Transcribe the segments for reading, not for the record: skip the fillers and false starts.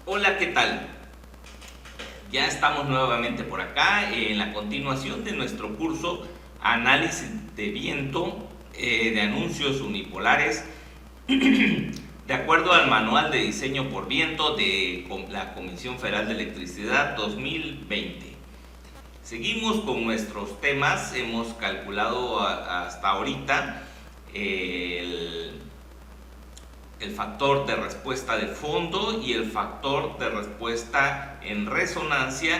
Hola, ¿qué tal? Ya estamos nuevamente por acá en la continuación de nuestro curso Análisis de viento de anuncios unipolares de acuerdo al Manual de Diseño por Viento de la Comisión Federal de Electricidad 2020. Seguimos con nuestros temas. Hemos calculado hasta ahorita el factor de respuesta de fondo y el factor de respuesta en resonancia,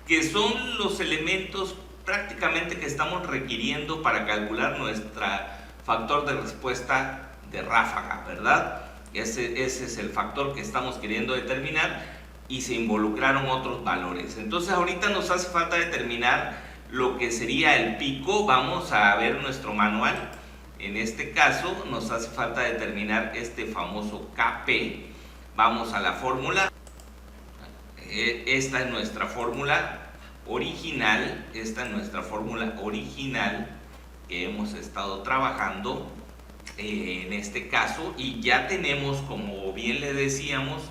que son los elementos prácticamente que estamos requiriendo para calcular nuestro factor de respuesta de ráfaga, ¿verdad? Ese es el factor que estamos queriendo determinar y se involucraron otros valores. Entonces ahorita nos hace falta determinar lo que sería el pico. Vamos a ver nuestro manual. En este caso nos hace falta determinar este famoso Kp. Vamos a la fórmula. Esta es nuestra fórmula original. Esta es nuestra fórmula original que hemos estado trabajando en este caso. Y ya tenemos, como bien le decíamos,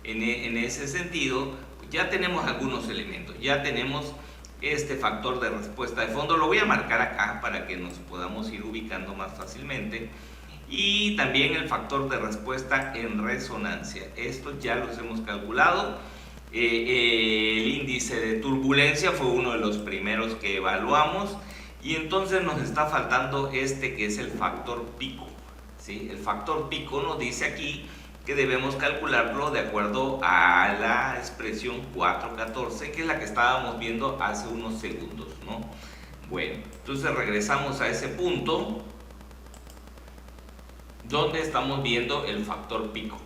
en ese sentido, ya tenemos algunos elementos. Ya tenemos este factor de respuesta de fondo. Lo voy a marcar acá para que nos podamos ir ubicando más fácilmente. Y también el factor de respuesta en resonancia. Estos ya los hemos calculado. El índice de turbulencia fue uno de los primeros que evaluamos. Y entonces nos está faltando este que es el factor pico, ¿sí? El factor pico nos dice aquí que debemos calcularlo de acuerdo a la expresión 414, que es la que estábamos viendo hace unos segundos, ¿no? Bueno, entonces regresamos a ese punto donde estamos viendo el factor pico.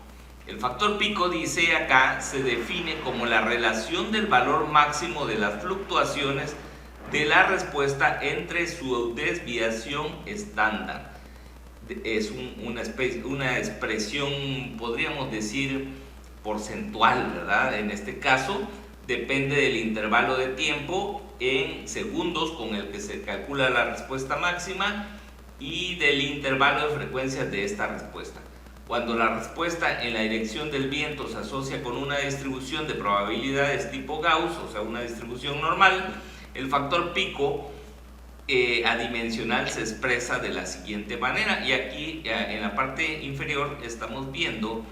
El factor pico, dice acá, se define como la relación del valor máximo de las fluctuaciones de la respuesta entre su desviación estándar. Es una expresión, podríamos decir, porcentual, ¿verdad? En este caso, depende del intervalo de tiempo en segundos con el que se calcula la respuesta máxima y del intervalo de frecuencias de esta respuesta. Cuando la respuesta en la dirección del viento se asocia con una distribución de probabilidades tipo Gauss, o sea, una distribución normal, el factor pico adimensional se expresa de la siguiente manera, y aquí en la parte inferior estamos viendo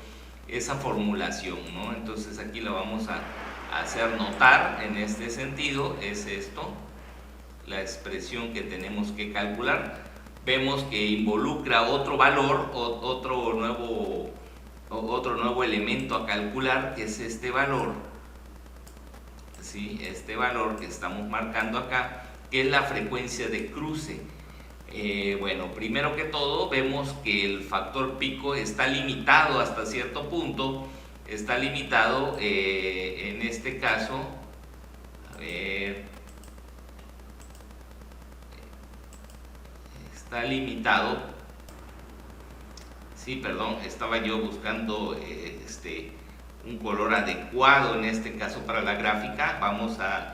esa formulación, ¿no? Entonces aquí la vamos a hacer notar. En este sentido es esto, la expresión que tenemos que calcular. Vemos que involucra otro valor, otro nuevo elemento a calcular, que es este valor, ¿sí? Este valor que estamos marcando acá, que es la frecuencia de cruce. Bueno, primero que todo vemos que el factor pico está limitado hasta cierto punto. Está limitado en este caso, a ver, está limitado, sí, perdón, estaba yo buscando un color adecuado en este caso para la gráfica. Vamos a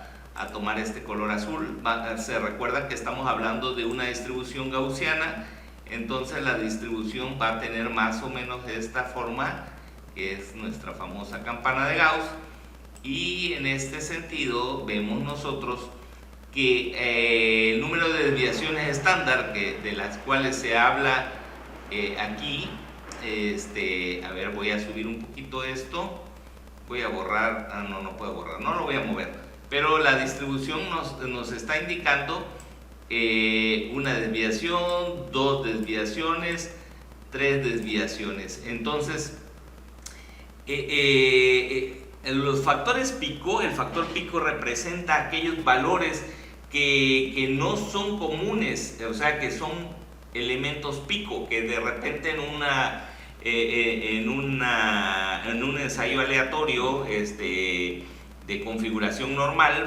tomar este color azul. Se recuerda que estamos hablando de una distribución gaussiana, entonces la distribución va a tener más o menos esta forma, que es nuestra famosa campana de Gauss. Y en este sentido vemos nosotros que el número de desviaciones estándar de las cuales se habla aquí, a ver, voy a subir un poquito esto, voy a borrar, no puedo borrar, no lo voy a mover. Pero la distribución nos está indicando una desviación, dos desviaciones, tres desviaciones. Entonces, los factores pico, el factor pico representa aquellos valores que no son comunes, o sea, que son elementos pico, que de repente en un ensayo aleatorio de configuración normal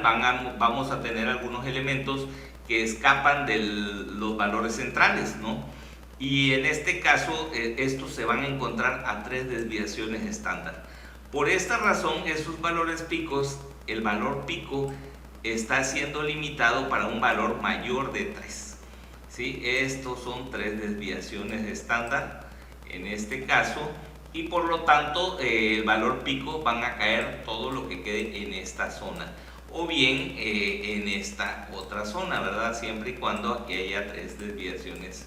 vamos a tener algunos elementos que escapan de los valores centrales, ¿no? Y en este caso estos se van a encontrar a tres desviaciones estándar. Por esta razón, esos valores picos, el valor pico está siendo limitado para un valor mayor de 3, ¿sí? Estos son tres desviaciones estándar en este caso, y por lo tanto el valor pico van a caer todo lo que quede en esta zona o bien en esta otra zona, ¿verdad? Siempre y cuando aquí haya tres desviaciones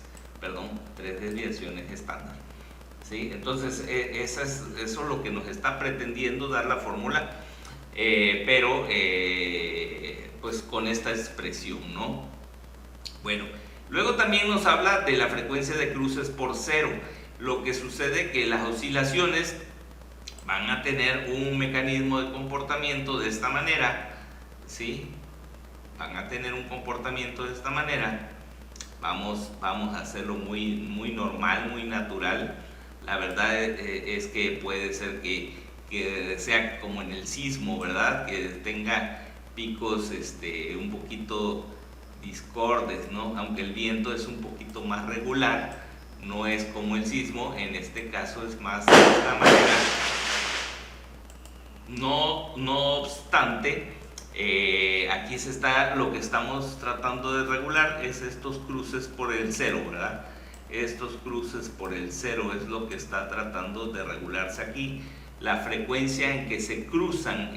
estándar. ¿Sí? Entonces eso es lo que nos está pretendiendo dar la fórmula, pero pues con esta expresión, ¿no? Bueno, luego también nos habla de la frecuencia de cruces por cero. Lo que sucede que las oscilaciones van a tener un mecanismo de comportamiento de esta manera, ¿sí? Van a tener un comportamiento de esta manera. Vamos a hacerlo muy normal, muy natural. La verdad es que puede ser que sea como en el sismo, ¿verdad? Que tenga picos un poquito discordes, ¿no? Aunque el viento es un poquito más regular, no es como el sismo, en este caso es más de esta manera. No obstante, aquí lo que estamos tratando de regular es estos cruces por el cero, ¿verdad? Estos cruces por el cero es lo que está tratando de regularse aquí. La frecuencia en que se cruzan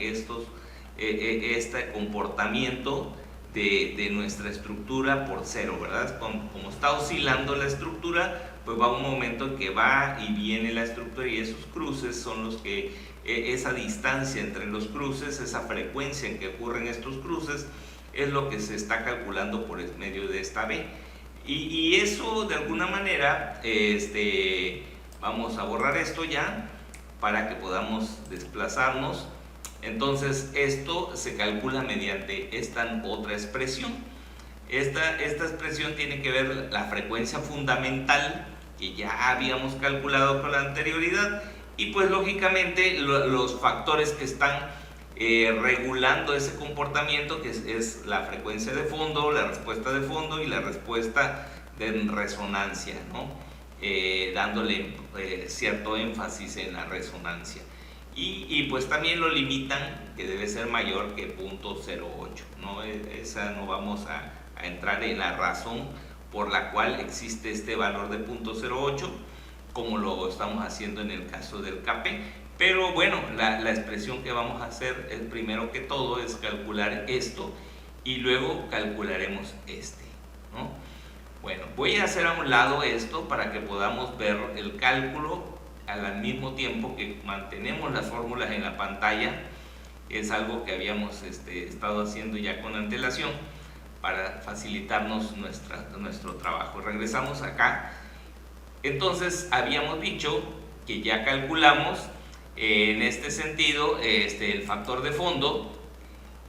este comportamiento de nuestra estructura por cero, ¿verdad? Como está oscilando la estructura, pues va un momento en que va y viene la estructura, y esos cruces son los que, esa distancia entre los cruces, esa frecuencia en que ocurren estos cruces, es lo que se está calculando por el medio de esta B. Y eso de alguna manera, vamos a borrar esto ya para que podamos desplazarnos. Entonces esto se calcula mediante esta otra expresión. Esta expresión tiene que ver la frecuencia fundamental que ya habíamos calculado con la anterioridad, y pues lógicamente los factores que están regulando ese comportamiento, que es la frecuencia de fondo, la respuesta de fondo y la respuesta de resonancia, ¿no? Dándole cierto énfasis en la resonancia. Y pues también lo limitan, que debe ser mayor que 0.08, ¿no? Esa no vamos a entrar en la razón por la cual existe este valor de 0.08, como lo estamos haciendo en el caso del KP. Pero bueno, la expresión que vamos a hacer es, primero que todo, es calcular esto y luego calcularemos ¿no? Bueno, voy a hacer a un lado esto para que podamos ver el cálculo al mismo tiempo que mantenemos las fórmulas en la pantalla. Es algo que habíamos estado haciendo ya con antelación para facilitarnos nuestro trabajo. Regresamos acá. Entonces habíamos dicho que ya calculamos en este sentido el factor de fondo,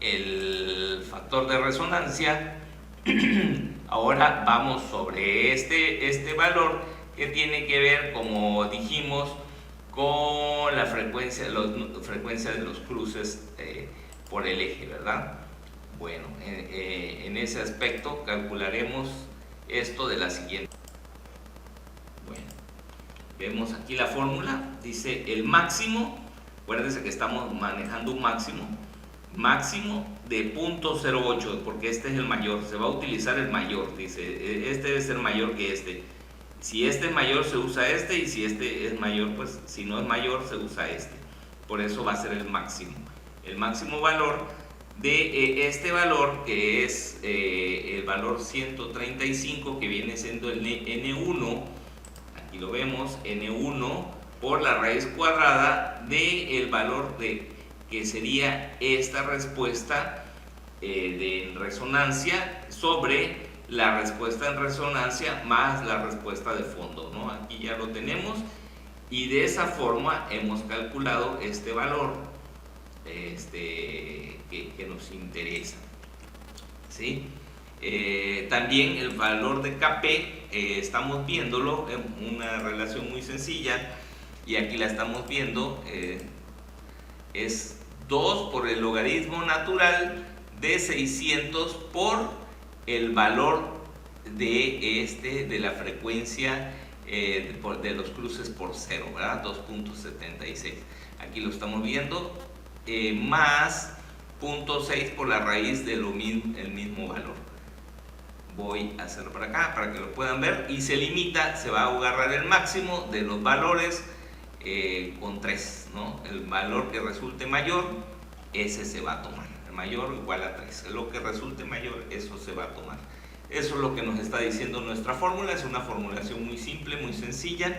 el factor de resonancia. Ahora vamos sobre este valor que tiene que ver, como dijimos, con la frecuencia de los cruces por el eje, ¿verdad? Bueno, en ese aspecto calcularemos esto de la siguiente. Bueno, vemos aquí la fórmula, dice el máximo, acuérdense que estamos manejando un máximo de 0.08, porque este es el mayor, se va a utilizar el mayor, dice, este debe ser mayor que este. Si este es mayor se usa este, y si este es mayor, pues si no es mayor se usa este. Por eso va a ser el máximo valor de este valor, que es el valor 135, que viene siendo el N1. Aquí lo vemos, N1 por la raíz cuadrada del valor que sería esta respuesta de resonancia sobre la respuesta en resonancia más la respuesta de fondo, ¿no? Aquí ya lo tenemos, y de esa forma hemos calculado este valor que nos interesa, ¿sí? También el valor de KP estamos viéndolo en una relación muy sencilla, y aquí la estamos viendo, es 2 por el logaritmo natural de 600 por el valor de la frecuencia de los cruces por cero, ¿verdad? 2.76. Aquí lo estamos viendo, más 0.6 por la raíz de el mismo valor. Voy a hacerlo para acá para que lo puedan ver, y se va a agarrar el máximo de los valores con 3, ¿no? El valor que resulte mayor, ese se va a tomar. El mayor igual a 3. Lo que resulte mayor, eso se va a tomar. Eso es lo que nos está diciendo nuestra fórmula. Es una formulación muy simple, muy sencilla.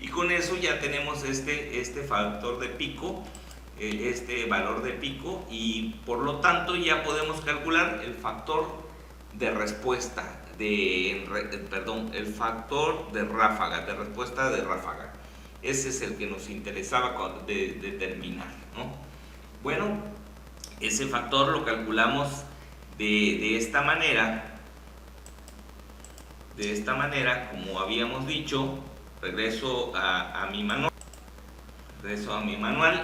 Y con eso ya tenemos este factor de pico, este valor de pico, y por lo tanto ya podemos calcular el factor de respuesta, el factor de ráfaga, de respuesta de ráfaga. Ese es el que nos interesaba determinar, ¿no? Bueno, ese factor lo calculamos de esta manera. De esta manera, como habíamos dicho, regreso a mi manual.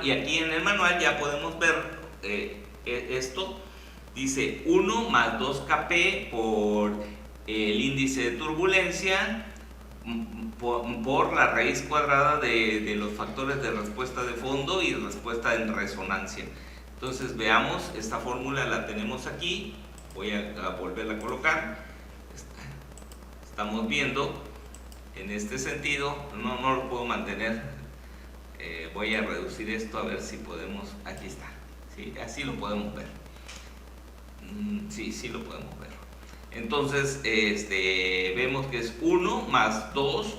Y aquí en el manual ya podemos ver esto. Dice 1 más 2kp por el índice de turbulencia por la raíz cuadrada de los factores de respuesta de fondo y respuesta en resonancia. Entonces veamos, esta fórmula la tenemos aquí. Voy a volverla a colocar. Estamos viendo en este sentido, no lo puedo mantener, voy a reducir esto a ver si podemos, aquí está, ¿sí? Así lo podemos ver, sí lo podemos ver. Entonces vemos que es 1 más 2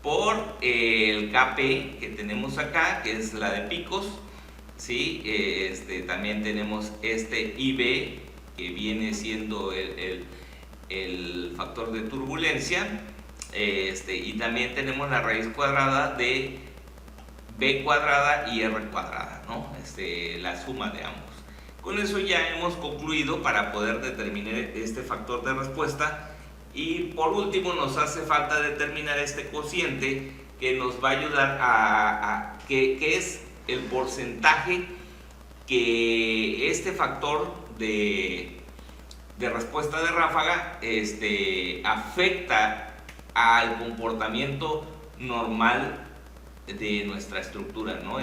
por el Kp que tenemos acá, que es la de picos, ¿sí? También tenemos este IB, que viene siendo el factor de turbulencia, y también tenemos la raíz cuadrada de B cuadrada y R cuadrada, ¿no? La suma de ambos. Con eso ya hemos concluido para poder determinar este factor de respuesta, y por último nos hace falta determinar este cociente que nos va a ayudar que es el porcentaje que este factor de respuesta de ráfaga afecta al comportamiento normal de nuestra estructura, ¿no?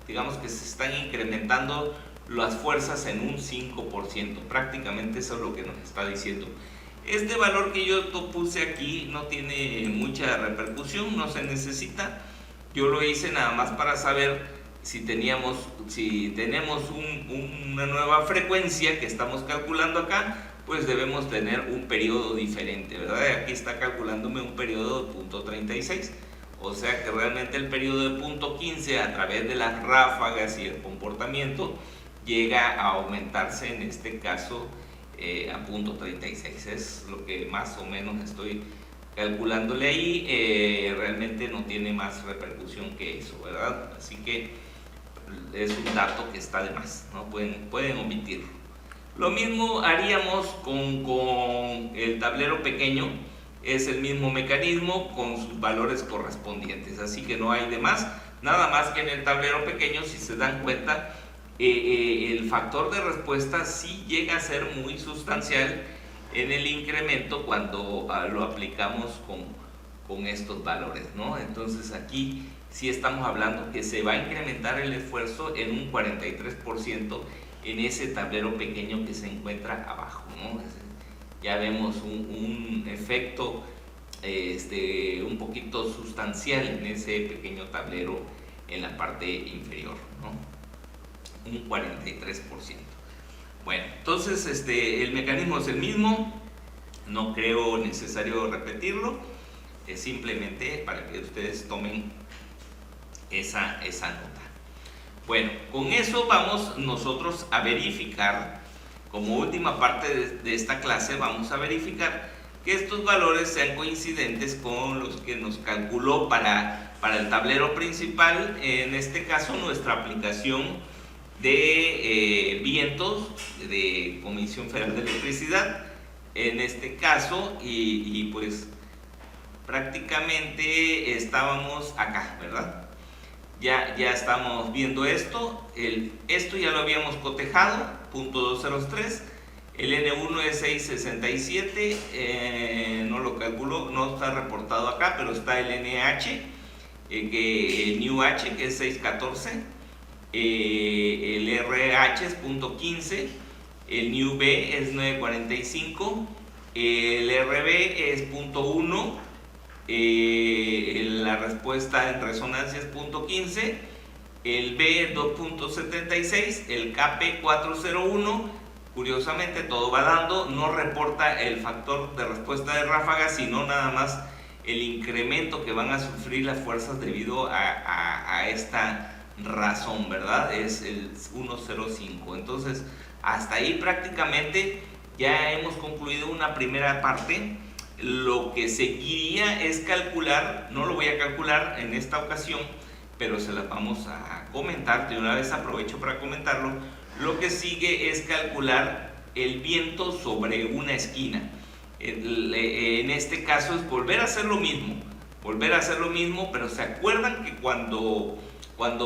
Digamos que se están incrementando las fuerzas en un 5%, prácticamente eso es lo que nos está diciendo. Este valor que yo puse aquí no tiene mucha repercusión, no se necesita. Yo lo hice nada más para saber si tenemos una nueva frecuencia que estamos calculando acá, pues debemos tener un periodo diferente, ¿verdad? Aquí está calculándome un periodo de 0.36, o sea que realmente el periodo de 0.15 a través de las ráfagas y el comportamiento llega a aumentarse, en este caso a 0.36, es lo que más o menos estoy calculándole ahí. Realmente no tiene más repercusión que eso, ¿verdad? Así que es un dato que está de más, ¿no? Pueden omitirlo. Lo mismo haríamos con el tablero pequeño, es el mismo mecanismo con sus valores correspondientes, así que no hay de más, nada más que en el tablero pequeño, si se dan cuenta, el factor de respuesta sí llega a ser muy sustancial en el incremento cuando lo aplicamos con estos valores, ¿no? Entonces aquí sí estamos hablando que se va a incrementar el esfuerzo en un 43% en ese tablero pequeño que se encuentra abajo, ¿no? Ya vemos un efecto un poquito sustancial en ese pequeño tablero en la parte inferior, ¿no? Un 43%. Bueno, entonces el mecanismo es el mismo, no creo necesario repetirlo, es simplemente para que ustedes tomen esa nota. Bueno, con eso vamos nosotros a verificar, como última parte de esta clase, vamos a verificar que estos valores sean coincidentes con los que nos calculó para el tablero principal, en este caso nuestra aplicación de vientos de Comisión Federal de Electricidad, en este caso, y pues prácticamente estábamos acá, ¿verdad? Ya estamos viendo esto, esto ya lo habíamos cotejado, .203, el N1 es 667, no lo calculó, no está reportado acá, pero está el NH, el New H, que es 614, el RH es .15, el New B es 945, el RB es .1, el la respuesta en resonancia es 0.15, el B 2.76, el KP 401, curiosamente todo va dando, no reporta el factor de respuesta de ráfaga, sino nada más el incremento que van a sufrir las fuerzas debido a esta razón, ¿verdad? Es el 1.05. Entonces, hasta ahí prácticamente ya hemos concluido una primera parte. Lo que seguiría es calcular, no lo voy a calcular en esta ocasión, pero se las vamos a comentar, de una vez aprovecho para comentarlo. Lo que sigue es calcular el viento sobre una esquina. En este caso es volver a hacer lo mismo, pero se acuerdan que cuando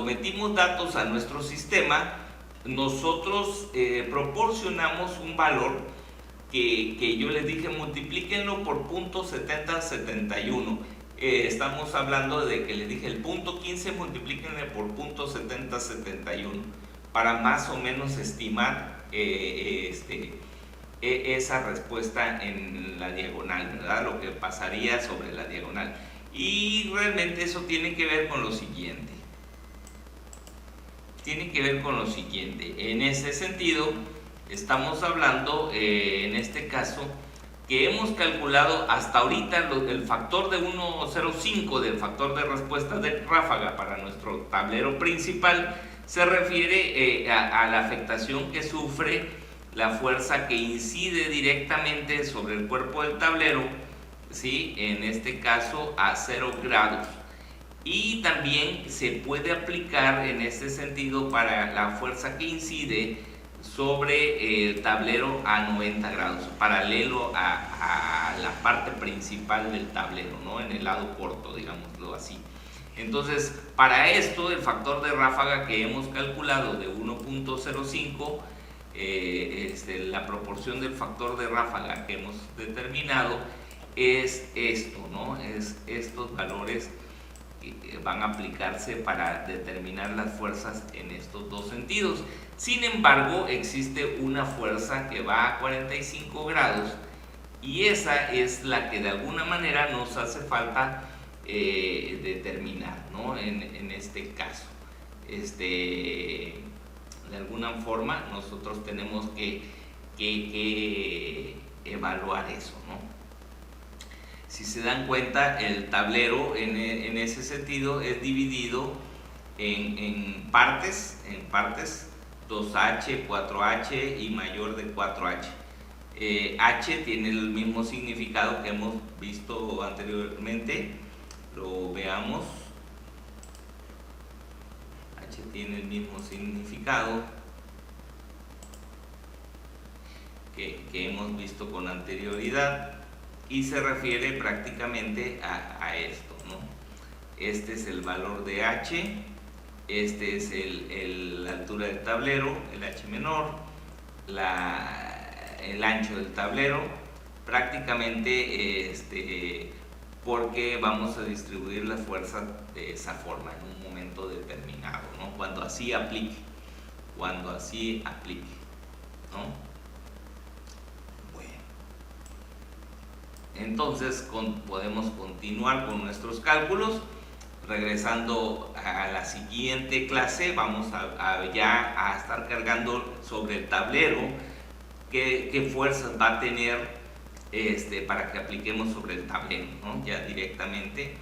metimos datos a nuestro sistema, nosotros proporcionamos un valor que yo les dije, multiplíquenlo por 0.7071. Estamos hablando de que les dije el 0.15, multiplíquenle por 0.7071 para más o menos estimar esa respuesta en la diagonal, ¿verdad? Lo que pasaría sobre la diagonal. Y realmente eso tiene que ver con lo siguiente. En ese sentido, estamos hablando, en este caso, que hemos calculado hasta ahorita el factor de 1.05 del factor de respuesta de ráfaga para nuestro tablero principal. Se refiere a la afectación que sufre la fuerza que incide directamente sobre el cuerpo del tablero, ¿sí? En este caso a 0 grados. Y también se puede aplicar en este sentido para la fuerza que incide sobre el tablero a 90 grados, paralelo a la parte principal del tablero, ¿no? En el lado corto, digámoslo así. Entonces, para esto, el factor de ráfaga que hemos calculado de 1.05, la proporción del factor de ráfaga que hemos determinado es esto, ¿no? Es estos valores que van a aplicarse para determinar las fuerzas en estos dos sentidos. Sin embargo, existe una fuerza que va a 45 grados y esa es la que de alguna manera nos hace falta determinar, ¿no? En este caso, de alguna forma nosotros tenemos que evaluar eso, ¿no? Si se dan cuenta, el tablero en ese sentido es dividido en partes, 2H, 4H y mayor de 4H. H tiene el mismo significado que hemos visto anteriormente, lo veamos. H tiene el mismo significado que hemos visto con anterioridad y se refiere prácticamente a esto, ¿no? Este es el valor de H, este es la altura del tablero, el H menor, el ancho del tablero, prácticamente porque vamos a distribuir las fuerzas de esa forma en un momento determinado, ¿no? Cuando así aplique, ¿no? Entonces podemos continuar con nuestros cálculos. Regresando a la siguiente clase, vamos ya a estar cargando sobre el tablero qué fuerzas va a tener para que apliquemos sobre el tablero, ¿no? Ya directamente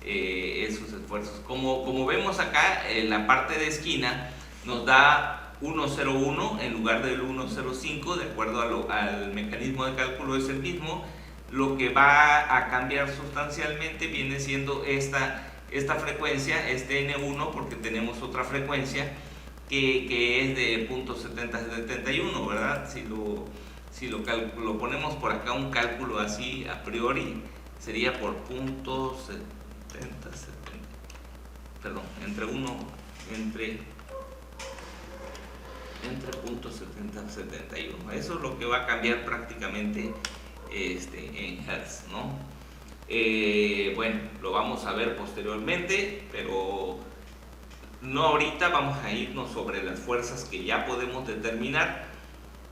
esos esfuerzos. Como vemos acá, en la parte de esquina nos da 1.01 en lugar del 1.05, de acuerdo al mecanismo de cálculo es el mismo. Lo que va a cambiar sustancialmente viene siendo esta frecuencia, N1, porque tenemos otra frecuencia que es de 0.7071, ¿verdad? Si lo ponemos por acá un cálculo así a priori, sería por 0.70, perdón, entre 0.7071. Eso es lo que va a cambiar prácticamente en Hertz, ¿no? Bueno, lo vamos a ver posteriormente, pero no ahorita. Vamos a irnos sobre las fuerzas que ya podemos determinar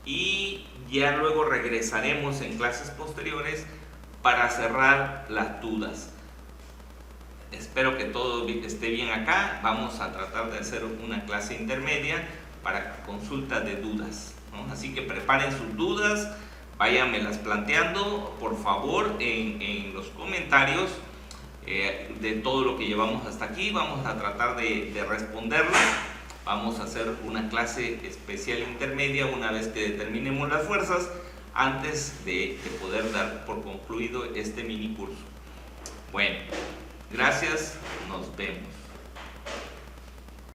y ya luego regresaremos en clases posteriores para cerrar las dudas. Espero que todo esté bien acá. Vamos a tratar de hacer una clase intermedia para consulta de dudas, ¿no? Así que preparen sus dudas, váyanmelas planteando, por favor, en los comentarios de todo lo que llevamos hasta aquí. Vamos a tratar de responderlas. Vamos a hacer una clase especial intermedia una vez que determinemos las fuerzas, antes de poder dar por concluido este mini curso. Bueno, gracias, nos vemos.